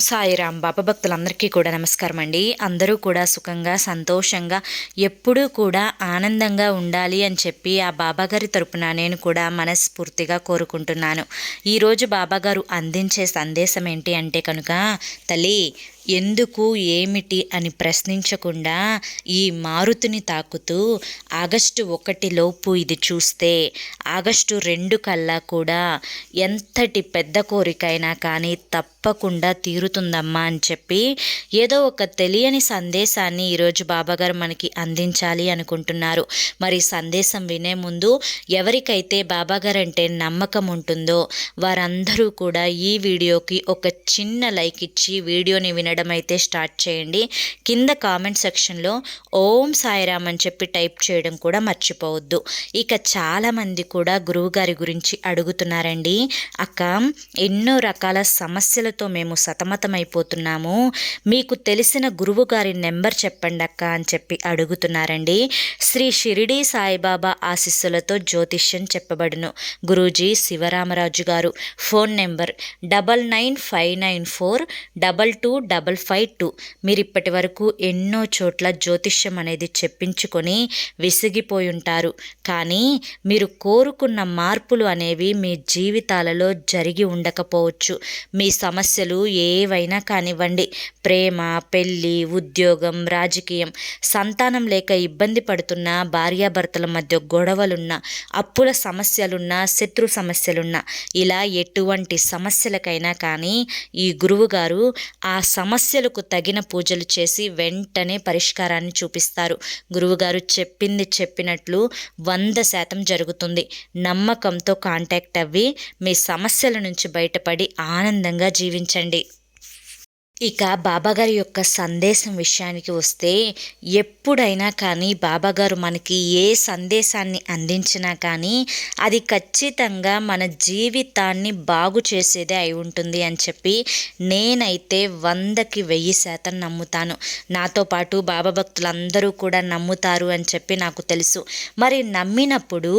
సాయిరాం బాబా భక్తులందరికీ కూడా నమస్కారం అండి. అందరూ కూడా సుఖంగా సంతోషంగా ఎప్పుడూ కూడా ఆనందంగా ఉండాలి అని చెప్పి ఆ బాబాగారి తరపున నేను కూడా మనస్ఫూర్తిగా కోరుకుంటున్నాను. ఈరోజు బాబాగారు అందించే సందేశం ఏంటి అంటే కనుక, తల్లి ఎందుకు ఏమిటి అని ప్రశ్నించకుండా ఈ మారుతిని తాకుతూ ఆగస్టు 1 లోపు ఇది చూస్తే ఆగస్టు 2 కల్లా కూడా ఎంతటి పెద్ద కోరికైనా కానీ తప్పకుండా తీరుతుందమ్మా అని చెప్పి ఏదో ఒక తెలియని సందేశాన్ని ఈరోజు బాబాగారు మనకి అందించాలి అనుకుంటున్నారు. మరి సందేశం వినే ముందు ఎవరికైతే బాబాగారు అంటే నమ్మకం ఉంటుందో వారందరూ కూడా ఈ వీడియోకి ఒక చిన్న లైక్ ఇచ్చి వీడియోని వినడం అయితే స్టార్ట్ చేయండి. కింద కామెంట్ సెక్షన్లో ఓం సాయిరామ్ అని చెప్పి టైప్ చేయడం కూడా మర్చిపోవద్దు. ఇక చాలామంది కూడా గురువుగారి గురించి అడుగుతున్నారండి. అక్క, ఎన్నో రకాల సమస్యలతో మేము సతమతమైపోతున్నాము, మీకు తెలిసిన గురువుగారి నెంబర్ చెప్పండి అక్క అని చెప్పి అడుగుతున్నారండి. శ్రీ షిరిడి సాయిబాబా ఆశీస్సులతో జ్యోతిష్యం చెప్పబడును. గురూజీ శివరామరాజు గారు. Phone number 9959422552. మీరు ఇప్పటి వరకు ఎన్నో చోట్ల జ్యోతిష్యం అనేది చెప్పించుకొని విసిగిపోయి ఉంటారు. కానీ మీరు కోరుకున్న మార్పులు అనేవి మీ జీవితాలలో జరిగి ఉండకపోవచ్చు. మీ సమస్యలు ఏవైనా కానివ్వండి, ప్రేమ, పెళ్ళి, ఉద్యోగం, రాజకీయం, సంతానం లేక ఇబ్బంది పడుతున్న భార్యాభర్తల మధ్య గొడవలున్నా, అప్పుల సమస్యలున్నా, శత్రు సమస్యలున్నా, ఇలా ఎటువంటి సమస్యలకైనా కానీ ఈ గురువుగారు ఆ సమస్యలకు తగిన పూజలు చేసి వెంటనే పరిష్కారాన్ని చూపిస్తారు. గురువుగారు చెప్పింది చెప్పినట్లు 100% జరుగుతుంది. నమ్మకంతో కాంటాక్ట్ అవ్వి మీ సమస్యల నుంచి బయటపడి ఆనందంగా జీవించండి. ఇక బాబాగారి యొక్క సందేశం విషయానికి వస్తే, ఎప్పుడైనా కానీ బాబాగారు మనకి ఏ సందేశాన్ని అందించినా కానీ అది ఖచ్చితంగా మన జీవితాన్ని బాగు చేసేదే అయి ఉంటుంది అని చెప్పి నేనైతే 100కి 1000% నమ్ముతాను. నాతో పాటు బాబా భక్తులందరూ కూడా నమ్ముతారు అని చెప్పి నాకు తెలుసు. మరి నమ్మినప్పుడు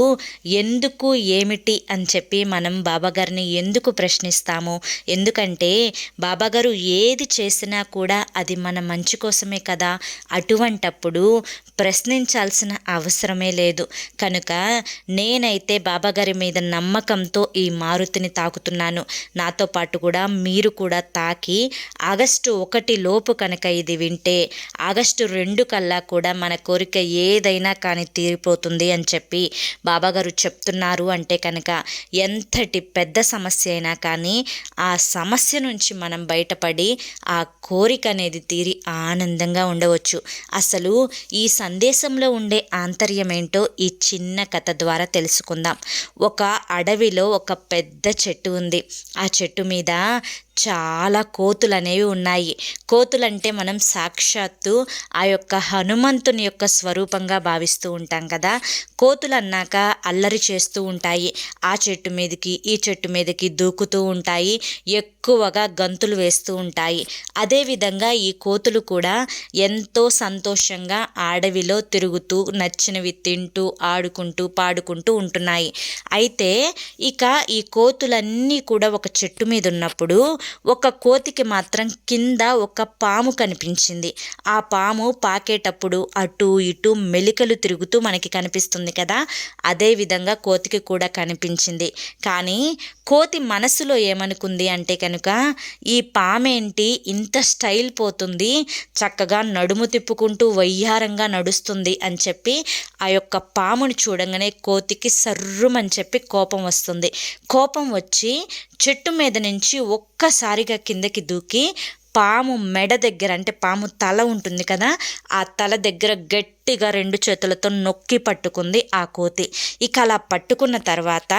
ఎందుకు ఏమిటి అని చెప్పి మనం బాబాగారిని ఎందుకు ప్రశ్నిస్తాము? ఎందుకంటే బాబాగారు ఏది చేసినా కూడా అది మన మంచి కోసమే కదా. అటువంటప్పుడు ప్రశ్నించాల్సిన అవసరమే లేదు. కనుక నేనైతే బాబాగారి మీద నమ్మకంతో ఈ మారుతిని తాకుతున్నాను. నాతో పాటు కూడా మీరు కూడా తాకి ఆగస్టు 1 లోపు కనుక ఇది వింటే ఆగస్టు 2 కల్లా కూడా మన కోరిక ఏదైనా కానీ తీరిపోతుంది అని చెప్పి బాబాగారు చెప్తున్నారు. అంటే కనుక ఎంతటి పెద్ద సమస్య అయినా కానీ ఆ సమస్య నుంచి మనం బయటపడి ఆ కోరిక అనేది తీరి ఆనందంగా ఉండవచ్చు. అసలు ఈ సందేశంలో ఉండే ఆంతర్యం ఏంటో ఈ చిన్న కథ ద్వారా తెలుసుకుందాం. ఒక అడవిలో ఒక పెద్ద చెట్టు ఉంది. ఆ చెట్టు మీద చాలా కోతులు అనేవి ఉన్నాయి. కోతులంటే మనం సాక్షాత్తు ఆ యొక్క హనుమంతుని యొక్క స్వరూపంగా భావిస్తూ ఉంటాం కదా. కోతులు అన్నాక అల్లరి చేస్తూ ఉంటాయి. ఆ చెట్టు మీదకి ఈ చెట్టు మీదకి దూకుతూ ఉంటాయి, ఎక్కువగా గంతులు వేస్తూ ఉంటాయి. అదేవిధంగా ఈ కోతులు కూడా ఎంతో సంతోషంగా అడవిలో తిరుగుతూ నచ్చినవి తింటూ ఆడుకుంటూ పాడుకుంటూ ఉంటున్నాయి. అయితే ఇక ఈ కోతులన్నీ కూడా ఒక చెట్టు మీద ఉన్నప్పుడు ఒక కోతికి మాత్రం కింద ఒక పాము కనిపించింది. ఆ పాము పాకేటప్పుడు అటు ఇటు మెలికలు తిరుగుతూ మనకి కనిపిస్తుంది కదా. అదేవిధంగా కోతికి కూడా కనిపించింది. కానీ కోతి మనసులో ఏమనుకుంది అంటే కనుక, ఈ పామేంటి ఇంత స్టైల్ పోతుంది, చక్కగా నడుము తిప్పుకుంటూ వయ్యారంగా నడుస్తుంది అని చెప్పి ఆ యొక్క పాముని చూడంగానే కోతికి సర్రుమని చెప్పి కోపం వస్తుంది. కోపం వచ్చి చెట్టు మీద నుంచి ఒక్కసారిగా కిందకి దూకి పాము మెడ దగ్గర, అంటే పాము తల ఉంటుంది కదా, ఆ తల దగ్గర గట్టిగా 2 చేతులతో నొక్కి పట్టుకుంది ఆ కోతి. ఇక అలా పట్టుకున్న తర్వాత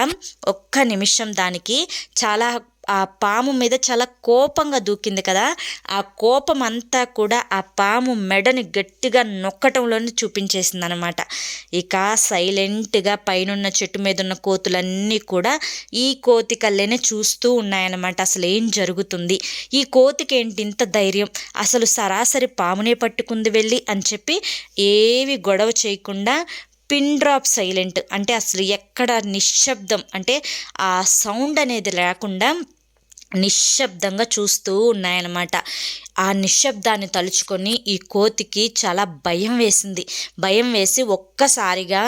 ఒక్క నిమిషం దానికి చాలా ఆ పాము మీద చాలా కోపంగా దూకింది కదా. ఆ కోపం అంతా కూడా ఆ పాము మెడని గట్టిగా నొక్కటంలోనే చూపించేసింది అనమాట. ఇక సైలెంట్గా పైనున్న చెట్టు మీద ఉన్న కోతులన్నీ కూడా ఈ కోతి కళ్ళేనే చూస్తూ ఉన్నాయన్నమాట. అసలు ఏం జరుగుతుంది, ఈ కోతికి ఏంటి ఇంత ధైర్యం, అసలు సరాసరి పామునే పట్టుకుంది వెళ్ళి అని చెప్పి ఏవి గొడవ చేయకుండా పిన్ డ్రాప్ సైలెంట్, అంటే అసలు ఎక్కడ నిశ్శబ్దం, అంటే ఆ సౌండ్ అనేది లేకుండా నిశ్శబ్దంగా చూస్తూ ఉన్నాయన్నమాట. ఆ నిశ్శబ్దాన్ని తలుచుకొని ఈ కోతికి చాలా భయం వేసింది. భయం వేసి ఒక్కసారిగా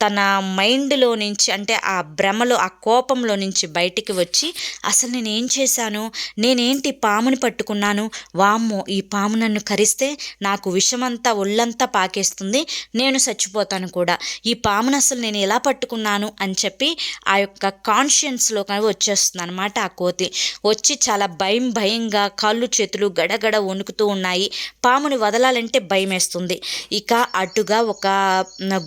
తన మైండ్‌లో నుంచి, అంటే ఆ భ్రమలో, ఆ కోపంలో నుంచి బయటికి వచ్చి, అసలు నేనేం చేశాను? నేనేంటి పాముని పట్టుకున్నాను? వామ్మో! ఈ పాము నన్ను కరిస్తే నాకు విషమంతా ఒళ్ళంతా పాకేస్తుంది. నేను చచ్చిపోతాను కూడా. ఈ పాముని అసలు నేను ఎలా పట్టుకున్నాను అని చెప్పి ఆ యొక్క కాన్షియన్స్‌లోకి వచ్చేస్తుందనమాట ఆ కోతి. వచ్చి చాలా భయంగా కాళ్ళు చేతులు గడగడ వణుకుతూ ఉన్నాయి. పాముని వదలాలంటే భయమేస్తుంది. ఇక అటుగా ఒక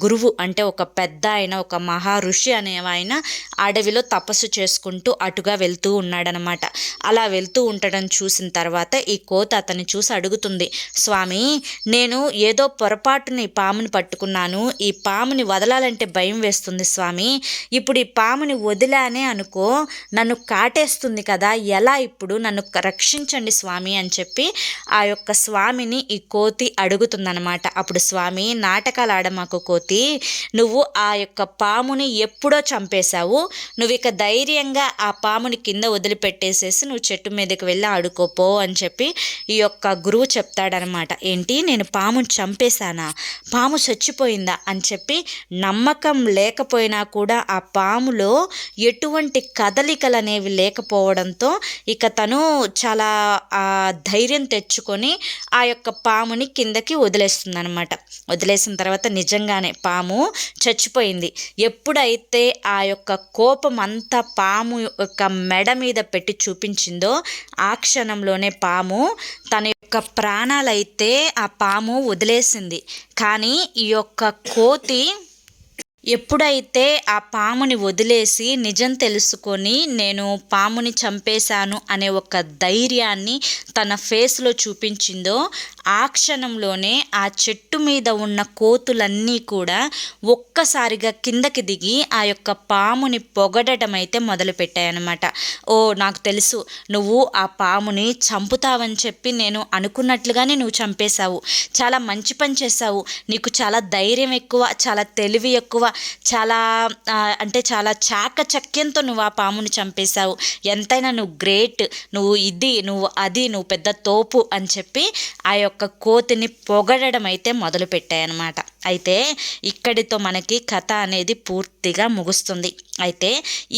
గురువు, అంటే ఒక పెద్ద ఆయన, ఒక మహా ఋషి అనే ఆయన అడవిలో తపస్సు చేసుకుంటూ అటుగా వెళ్తూ ఉన్నాడనమాట. అలా వెళ్తూ ఉండడం చూసిన తర్వాత ఈ కోతి అతన్ని చూసి అడుగుతుంది, స్వామి, నేను ఏదో పొరపాటున ఈ పాముని పట్టుకున్నాను. ఈ పాముని వదలాలంటే భయం వేస్తుంది స్వామి. ఇప్పుడు ఈ పాముని వదిలానే అనుకో, నన్ను కాటేస్తుంది కదా, ఎలా ఇప్పుడు నన్ను రక్షించండి స్వామి అని చెప్పి ఆ యొక్క స్వామిని ఈ కోతి అడుగుతుందనమాట. అప్పుడు స్వామి, నాటకాలు ఆడమాకు కోతి, నువ్వు ఆ యొక్క పాముని ఎప్పుడో చంపేశావు. నువ్వు ఇక ధైర్యంగా ఆ పాముని కింద వదిలిపెట్టేసేసి నువ్వు చెట్టు మీదకి వెళ్ళి ఆడుకోపో అని చెప్పి ఈ యొక్క గురువు చెప్తాడనమాట. ఏంటి, నేను పాముని చంపేశానా? పాము చచ్చిపోయిందా అని చెప్పి నమ్మకం లేకపోయినా కూడా ఆ పాములో ఎటువంటి కదలికలు అనేవి లేకపోవడంతో ఇక తను చాలా ధైర్యం తెచ్చుకొని ఆ యొక్క పాముని కిందకి వదిలేస్తుందనమాట. వదిలేసిన తర్వాత నిజంగానే పాము చచ్చిపోయింది. ఎప్పుడైతే ఆ యొక్క కోపం అంతా పాము యొక్క మెడ మీద పెట్టి చూపించిందో ఆ క్షణంలోనే పాము తన యొక్క ప్రాణాలైతే ఆ పాము వదిలేసింది. కానీ ఈ యొక్క కోతి ఎప్పుడైతే ఆ పాముని వదిలేసి నిజం తెలుసుకొని నేను పాముని చంపేశాను అనే ఒక ధైర్యాన్ని తన ఫేస్లో చూపించిందో ఆ క్షణంలోనే ఆ చెట్టు మీద ఉన్న కోతులన్నీ కూడా ఒక్కసారిగా కిందకి దిగి ఆ యొక్క పాముని పొగడటం అయితే మొదలుపెట్టాయన్నమాట. ఓ, నాకు తెలుసు, నువ్వు ఆ పాముని చంపుతావని చెప్పి నేను అనుకున్నట్లుగానే నువ్వు చంపేశావు. చాలా మంచి పని చేశావు. నీకు చాలా ధైర్యం ఎక్కువ, చాలా తెలివి ఎక్కువ, చాలా అంటే చాలా చాకచక్యంతో నువ్వు ఆ పాముని చంపేశావు. ఎంతైనా నువ్వు గ్రేట్, నువ్వు ఇది, నువ్వు అది, నువ్వు పెద్ద తోపు అని చెప్పి ఆ యొక్క కోతిని పొగడడం అయితే మొదలుపెట్టాయన్నమాట. అయితే ఇక్కడితో మనకి కథ అనేది పూర్తిగా ముగుస్తుంది. అయితే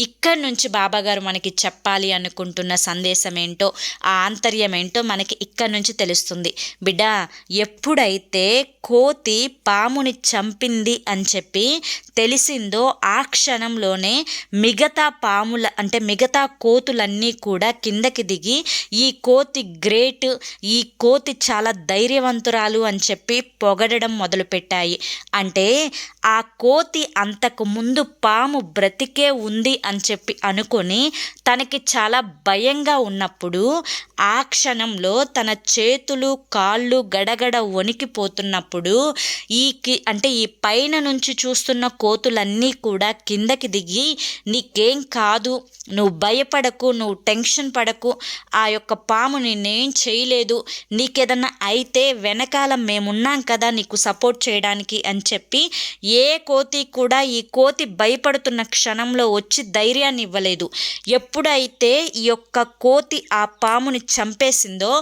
ఇక్కడి నుంచి బాబాగారు మనకి చెప్పాలి అనుకుంటున్న సందేశం ఏంటో, ఆ ఆంతర్యం ఏంటో మనకి ఇక్కడి నుంచి తెలుస్తుంది. బిడ్డ, ఎప్పుడైతే కోతి పాముని చంపింది అని చెప్పి తెలిసిందో ఆ క్షణంలోనే మిగతా పాముల, అంటే మిగతా కోతులన్నీ కూడా కిందకి దిగి ఈ కోతి గ్రేట్, ఈ కోతి చాలా ధైర్యవంతురాలు అని చెప్పి పొగడడం మొదలుపెట్టాయి. అంటే ఆ కోతి అంతకు ముందు పాము బ్రతికే ఉంది అని చెప్పి అనుకొని తనకి చాలా భయంగా ఉన్నప్పుడు ఆ క్షణంలో తన చేతులు కాళ్ళు గడగడ వణికిపోతున్నప్పుడు అంటే ఈ పైన నుంచి చూస్తున్న కోతులన్నీ కూడా కిందకి దిగి, నీకేం కాదు, నువ్వు భయపడకు, నువ్వు టెన్షన్ పడకు, ఆ యొక్క పాము నేనేం చేయలేదు, నీకేదన్నా అయితే వెనకాల మేమున్నాం కదా నీకు సపోర్ట్ చేయడానికి అని చెప్పి ఏ కోతి కూడా ఈ కోతి భయపడుతున్న క్షణంలో వచ్చి ధైర్యాన్ని ఇవ్వలేదు. ఎప్పుడైతే ఈ యొక్క కోతి ఆ పాముని చంపేసిందో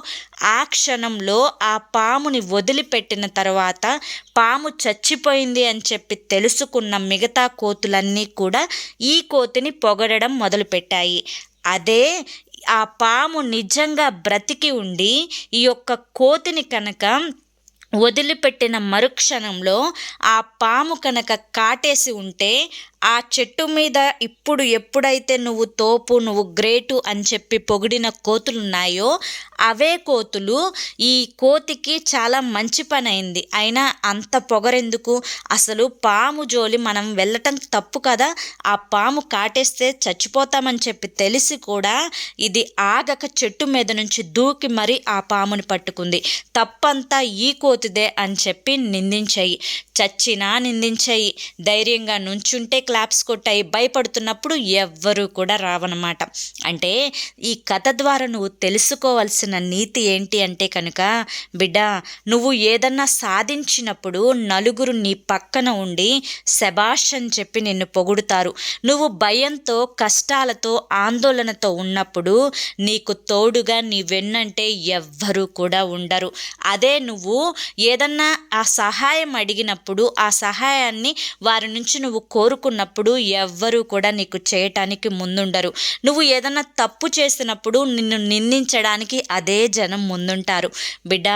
ఆ క్షణంలో ఆ పాముని వదిలిపెట్టిన తర్వాత పాము చచ్చిపోయింది అని చెప్పి తెలుసుకున్న మిగతా కోతులన్నీ కూడా ఈ కోతిని పొగడడం మొదలుపెట్టాయి. అదే ఆ పాము నిజంగా బ్రతికి ఉండి ఈ యొక్క కోతిని కనుక వదిలిపెట్టిన మరుక్షణంలో ఆ పాము కనుక కాటేసి ఉంటే ఆ చెట్టు మీద ఇప్పుడు ఎప్పుడైతే నువ్వు తోపు, నువ్వు గ్రేటు అని చెప్పి పొగిడిన కోతులు ఉన్నాయో అవే కోతులు ఈ కోతికి చాలా మంచి పని అయింది, అయినా అంత పొగరెందుకు, అసలు పాము జోలి మనం వెళ్ళటం తప్పు కదా, ఆ పాము కాటేస్తే చచ్చిపోతామని చెప్పి తెలిసి కూడా ఇది ఆగక చెట్టు మీద నుంచి దూకి మరి ఆ పాముని పట్టుకుంది. తప్పంతా ఈ కోతిదే అని చెప్పి నిందించాయి. చచ్చినా నిందించాయి, ధైర్యంగా నుంచుంటే క్లాప్స్ కొట్టాయి భయపడుతున్నప్పుడు ఎవ్వరూ కూడా రావన్నమాట. అంటే ఈ కథ ద్వారా నువ్వు తెలుసుకోవాల్సిన నీతి ఏంటి అంటే కనుక, బిడ్డ, నువ్వు ఏదన్నా సాధించినప్పుడు నలుగురు నీ పక్కన ఉండి శభాష్ అని చెప్పి నిన్ను పొగుడుతారు. నువ్వు భయంతో, కష్టాలతో, ఆందోళనతో ఉన్నప్పుడు నీకు తోడుగా నీ వెన్నంటే ఎవ్వరూ కూడా ఉండరు. అదే నువ్వు ఏదన్నా ఆ సహాయం అడిగినప్పుడు, ఆ సహాయాన్ని వారి నుంచి నువ్వు కోరుకున్నప్పుడు ఎవ్వరూ కూడా నీకు చేయటానికి ముందుండరు. నువ్వు ఏదన్నా తప్పు చేసినప్పుడు నిన్ను నిందించడానికి అదే జనం ముందుంటారు. బిడ్డ,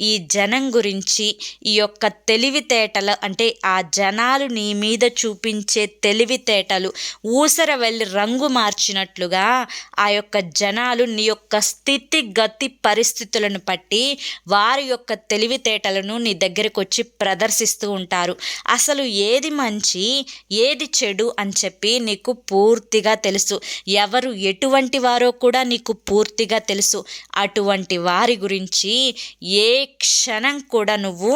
ఈ జనం గురించి, ఈ యొక్క తెలివితేటలు అంటే ఆ జనాలు నీ మీద చూపించే తెలివితేటలు ఊసర వెళ్ళి రంగు మార్చినట్లుగా ఆ యొక్క జనాలు నీ యొక్క స్థితిగతి పరిస్థితులను బట్టి వారి యొక్క తెలివితేటలను నీ దగ్గరకు వచ్చి ప్రదర్శిస్తూ ఉంటారు. అసలు ఏది మంచి, ఏది చెడు అని చెప్పి నీకు పూర్తిగా తెలుసు. ఎవరు ఎటువంటి వారో కూడా నీకు పూర్తిగా తెలుసు. అటువంటి వారి గురించి ఏ క్షణం కూడా నువ్వు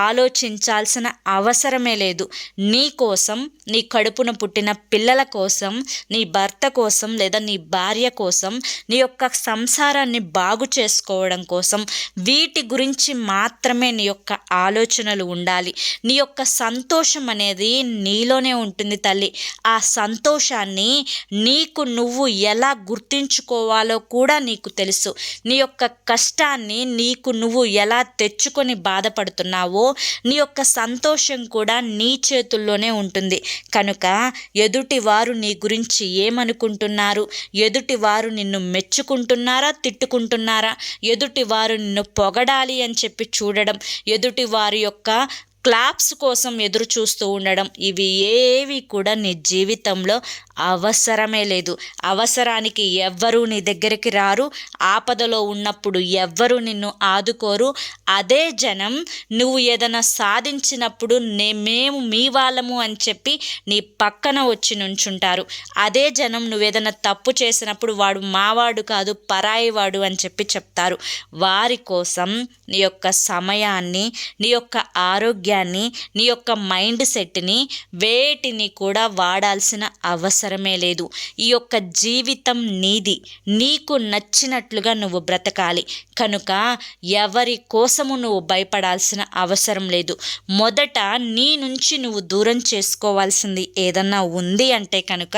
ఆలోచించాల్సిన అవసరమే లేదు. నీ కోసం, నీ కడుపున పుట్టిన పిల్లల కోసం, నీ భర్త కోసం లేదా నీ భార్య కోసం, నీ యొక్క సంసారాన్ని బాగు చేసుకోవడం కోసం వీటి గురించి మాత్రమే నీ యొక్క ఆలోచనలు ఉండాలి. నీ యొక్క సంతోషం అనేది నీలోనే ఉంటుంది తల్లి. ఆ సంతోషాన్ని నీకు నువ్వు ఎలా గుర్తించుకోవాలో కూడా నీకు తెలుసు. నీ యొక్క కష్టాన్ని నీకు నువ్వు ఎలా తెచ్చుకొని బాధపడుతున్నావో నీ యొక్క సంతోషం కూడా నీ చేతుల్లోనే ఉంటుంది. కనుక ఎదుటివారు నీ గురించి ఏమనుకుంటున్నారు, ఎదుటివారు నిన్ను మెచ్చుకుంటున్నారా, తిట్టుకుంటున్నారా, ఎదుటివారు నిన్ను పొగడాలి అని చెప్పి చూడడం, ఎదుటి వారి యొక్క క్లాప్స్ కోసం ఎదురు చూస్తూ ఉండడం, ఇవి ఏవి కూడా నీ జీవితంలో అవసరమే లేదు. అవసరానికి ఎవ్వరూ నీ దగ్గరికి రారు. ఆపదలో ఉన్నప్పుడు ఎవ్వరూ నిన్ను ఆదుకోరు. అదే జనం నువ్వు ఏదైనా సాధించినప్పుడు మేము మీ వాళ్ళము అని చెప్పి నీ పక్కన వచ్చి నుంచుంటారు. అదే జనం నువ్వేదైనా తప్పు చేసినప్పుడు వాడు మావాడు కాదు, పరాయి వాడు అని చెప్పి చెప్తారు. వారి కోసం నీ యొక్క సమయాన్ని, నీ యొక్క ఆరోగ్యాన్ని, నీ యొక్క మైండ్ సెట్ని వేటిని కూడా వాడాల్సిన అవసరమే లేదు. ఈ యొక్క జీవితం నీది. నీకు నచ్చినట్లుగా నువ్వు బ్రతకాలి. కనుక ఎవరి కోసము నువ్వు భయపడాల్సిన అవసరం లేదు. మొదట నీ నుంచి నువ్వు దూరం చేసుకోవాల్సింది ఏదన్నా ఉంది అంటే కనుక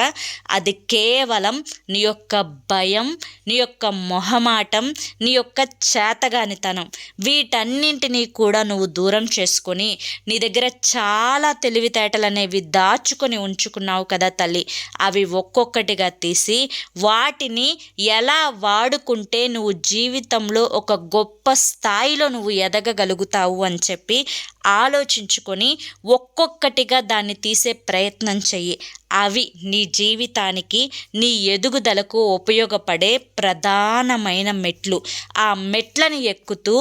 అది కేవలం నీ యొక్క భయం, నీ యొక్క మొహమాటం, నీ యొక్క చేతగానితనం. వీటన్నింటినీ కూడా నువ్వు దూరం చేసుకొని నీ దగ్గర చాలా తెలివితేటలు అనేవి దాచుకొని ఉంచుకున్నావు కదా తల్లి. అవి ఒక్కొక్కటిగా తీసి వాటిని ఎలా వాడుకుంటే నువ్వు జీవితంలో ఒక గొప్ప స్థాయిలో నువ్వు ఎదగగలుగుతావు అని చెప్పి ఆలోచించుకొని ఒక్కొక్కటిగా దాన్ని తీసే ప్రయత్నం చెయ్యి. అవి నీ జీవితానికి, నీ ఎదుగుదలకు ఉపయోగపడే ప్రధానమైన మెట్లు. ఆ మెట్లను ఎక్కుతూ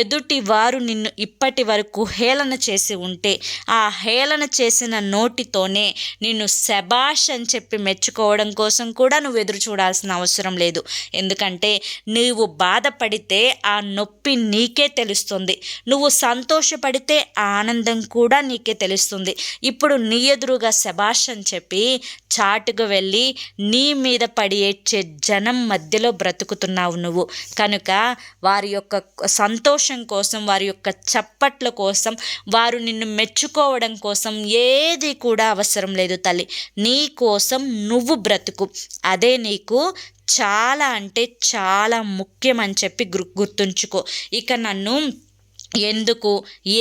ఎదుటి వారు నిన్ను ఇప్పటి వరకు హేళన చేసి ఉంటే ఆ హేళన చేసిన నోటితోనే నిన్ను శభాష్ అని చెప్పి మెచ్చుకోవడం కోసం కూడా నువ్వు ఎదురు చూడాల్సిన అవసరం లేదు. ఎందుకంటే నువ్వు బాధపడితే ఆ నొప్పి నీకే తెలుస్తుంది. నువ్వు సంతోషపడితే ఆనందం కూడా నీకే తెలుస్తుంది. ఇప్పుడు నీ ఎదురుగా శభాష్ అని చెప్పి చాటుగా వెళ్ళి నీ మీద పడి ఏడ్చే జనం మధ్యలో బ్రతుకుతున్నావు నువ్వు. కనుక వారి యొక్క సంతోషం కోసం, వారి యొక్క చప్పట్ల కోసం, వారు నిన్ను మెచ్చుకోవడం కోసం ఏది కూడా అవసరం లేదు తల్లి. నీ కోసం నువ్వు బ్రతుకు. అదే నీకు చాలా అంటే చాలా ముఖ్యం అని చెప్పి గుర్తుంచుకో. ఇక నన్ను ఎందుకు,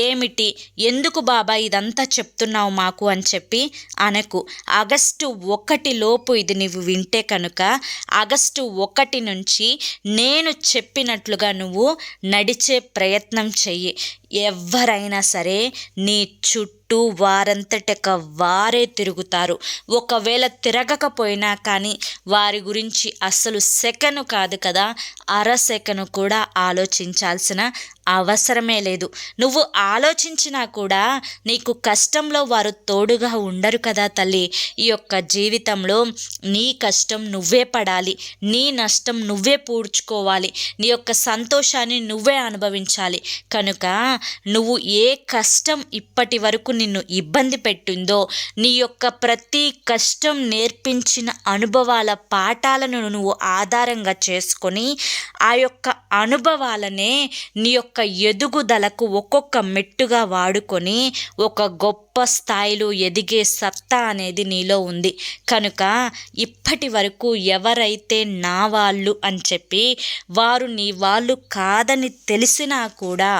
ఏమిటి, ఎందుకు బాబా ఇదంతా చెప్తున్నావు మాకు అని చెప్పి అనకు. ఆగస్టు 1 లోపు ఇది నువ్వు వింటే కనుక ఆగస్టు 1 నుంచి నేను చెప్పినట్లుగా నువ్వు నడిచే ప్రయత్నం చెయ్యి. ఎవరైనా సరే నీ చుట్టూ వారంతటక వారే తిరుగుతారు. ఒకవేళ తిరగకపోయినా కానీ వారి గురించి అస్సలు సెకను కాదు కదా, అర సెకను కూడా ఆలోచించాల్సిన అవసరమే లేదు. నువ్వు ఆలోచించినా కూడా నీకు కష్టంలో వారు తోడుగా ఉండరు కదా తల్లి. ఈ యొక్క జీవితంలో నీ కష్టం నువ్వే పడాలి, నీ నష్టం నువ్వే పూడ్చుకోవాలి, నీ యొక్క సంతోషాన్ని నువ్వే అనుభవించాలి. కనుక నువ్వు ఏ కష్టం ఇప్పటి వరకు నిన్ను ఇబ్బంది పెట్టిందో, నీ యొక్క ప్రతి కష్టం నేర్పించిన అనుభవాల పాఠాలను నువ్వు ఆధారంగా చేసుకొని ఆ యొక్క అనుభవాలనే నీ యొక్క ఎదుగుదలకు ఒక్కొక్క మెట్టుగా వాడుకొని ఒక గొప్ప స్థాయిలో ఎదిగే సత్తా అనేది నీలో ఉంది. కనుక ఇప్పటి వరకు ఎవరైతే నా వాళ్ళు అని చెప్పి వారు నీ వాళ్ళు కాదని తెలిసినా కూడా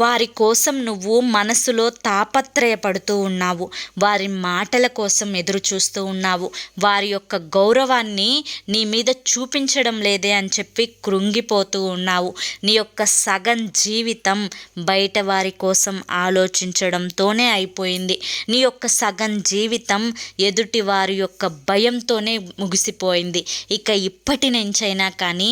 వారి కోసం నువ్వు మనసులో తాపత్రయపడుతూ ఉన్నావు, వారి మాటల కోసం ఎదురు చూస్తూ ఉన్నావు, వారి యొక్క గౌరవాన్ని నీ మీద చూపించడం లేదే అని చెప్పి కృంగిపోతూ ఉన్నావు. నీ యొక్క సగం జీవితం బయట వారి కోసం ఆలోచించడంతోనే అయిపోయింది. నీ యొక్క సగం జీవితం ఎదుటి వారి యొక్క భయంతోనే ముగిసిపోయింది. ఇక ఇప్పటి నుంచైనా కానీ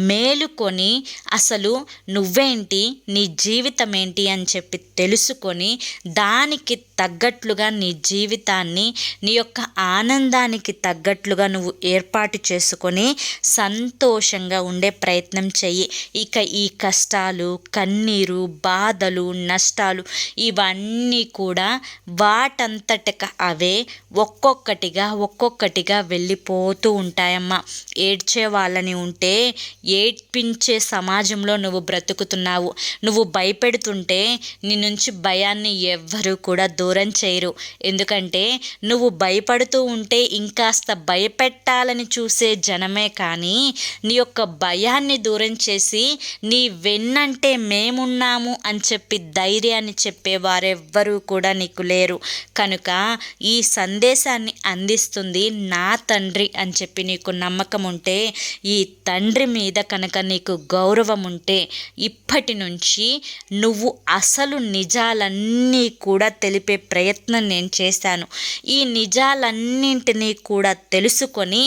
మేలుకొని అసలు నువ్వేంటి, నీ జీవితం ఏంటి అని చెప్పి తెలుసుకొని దానికి తగ్గట్లుగా నీ జీవితాన్ని, నీ యొక్క ఆనందానికి తగ్గట్లుగా నువ్వు ఏర్పాటు చేసుకొని సంతోషంగా ఉండే ప్రయత్నం చెయ్యి. ఇక ఈ కష్టాలు, కన్నీరు, బాధలు, నష్టాలు ఇవన్నీ కూడా వాటంతటక అవే ఒక్కొక్కటిగా వెళ్ళిపోతూ ఉంటాయమ్మా. ఏడ్చే వాళ్ళని ఉంటే ఏడ్పించే సమాజంలో నువ్వు బ్రతుకుతున్నావు. నువ్వు భయపెడుతుంటే నీ నుంచి భయాన్ని ఎవ్వరూ కూడా దూరం చేయరు. ఎందుకంటే నువ్వు భయపడుతూ ఉంటే ఇంకాస్త భయపెట్టాలని చూసే జనమే కానీ నీ యొక్క భయాన్ని దూరం చేసి నీ వెన్నంటే మేమున్నాము అని చెప్పి ధైర్యాన్ని చెప్పేవారెవ్వరూ కూడా నీకు లేరు. కనుక ఈ సందేశాన్ని అందిస్తుంది నా తండ్రి అని చెప్పి నీకు నమ్మకం ఉంటే, ఈ తండ్రి మీద కనుక నీకు గౌరవం ఉంటే ఇప్పటి నుంచి నువ్వు అసలు నిజాలన్నీ కూడా తెలిపే ప్రయత్నం నేను చేశాను. ఈ నిజాలన్నింటినీ కూడా తెలుసుకొని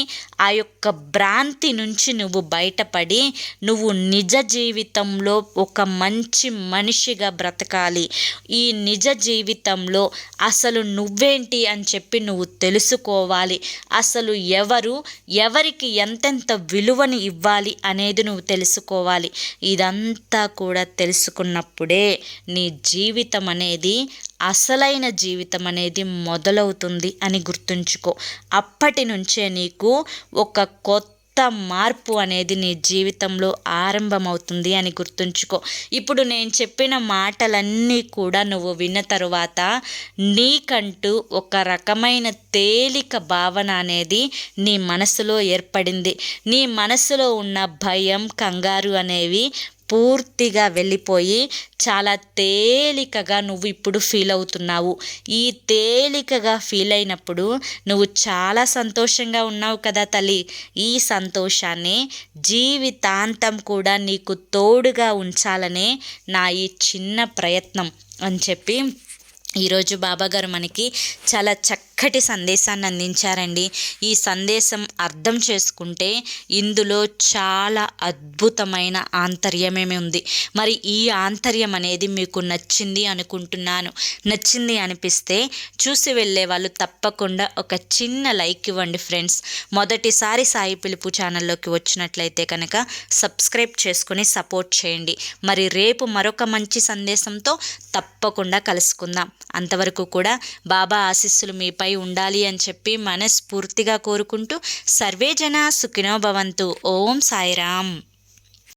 ఆ యొక్క భ్రాంతి నుంచి నువ్వు బయటపడి నువ్వు నిజ జీవితంలో ఒక మంచి మనిషిగా బ్రతకాలి. ఈ నిజ జీవితంలో అసలు నువ్వేంటి అని చెప్పి నువ్వు తెలుసుకోవాలి. అసలు ఎవరికి ఎంతెంత విలువని ఇవ్వాలి అనేది నువ్వు తెలుసుకోవాలి. ఇదంతా కూడా తెలుసుకున్నప్పుడే నీ జీవితం అనేది, అసలైన జీవితం అనేది మొదలవుతుంది అని గుర్తుంచుకో. అప్పటి నుంచే నీకు ఒక కొత్త మార్పు అనేది నీ జీవితంలో ఆరంభమవుతుంది అని గుర్తుంచుకో. ఇప్పుడు నేను చెప్పిన మాటలన్నీ కూడా నువ్వు విన్న తరువాత నీకంటూ ఒక రకమైన తేలిక భావన అనేది నీ మనసులో ఏర్పడింది. నీ మనసులో ఉన్న భయం, కంగారు అనేవి పూర్తిగా వెళ్ళిపోయి చాలా తేలికగా నువ్వు ఇప్పుడు ఫీల్ అవుతున్నావు. ఈ తేలికగా ఫీల్ అయినప్పుడు నువ్వు చాలా సంతోషంగా ఉన్నావు కదా తల్లి. ఈ సంతోషాన్ని జీవితాంతం కూడా నీకు తోడుగా ఉంచాలనే నా ఈ చిన్న ప్రయత్నం అని చెప్పి ఈరోజు బాబాగారు మనకి చాలా చక్కటి సందేశాన్ని అందించారండి. ఈ సందేశం అర్థం చేసుకుంటే ఇందులో చాలా అద్భుతమైన ఆంతర్యమేమి ఉంది. మరి ఈ ఆంతర్యం అనేది మీకు నచ్చింది అనుకుంటున్నాను. నచ్చింది అనిపిస్తే చూసి వెళ్ళే వాళ్ళు తప్పకుండా ఒక చిన్న లైక్ ఇవ్వండి ఫ్రెండ్స్. మొదటిసారి సాయి పిలుపు ఛానల్లోకి వచ్చినట్లయితే కనుక సబ్స్క్రైబ్ చేసుకుని సపోర్ట్ చేయండి. మరి రేపు మరొక మంచి సందేశంతో తప్పకుండా కలుసుకుందాం. అంతవరకు కూడా బాబా ఆశీస్సులు మీపై ఉండాలి అని చెప్పి మనస్ఫూర్తిగా కోరుకుంటూ సర్వే జన సుఖినో భవంతు. ఓం సాయిరామ్.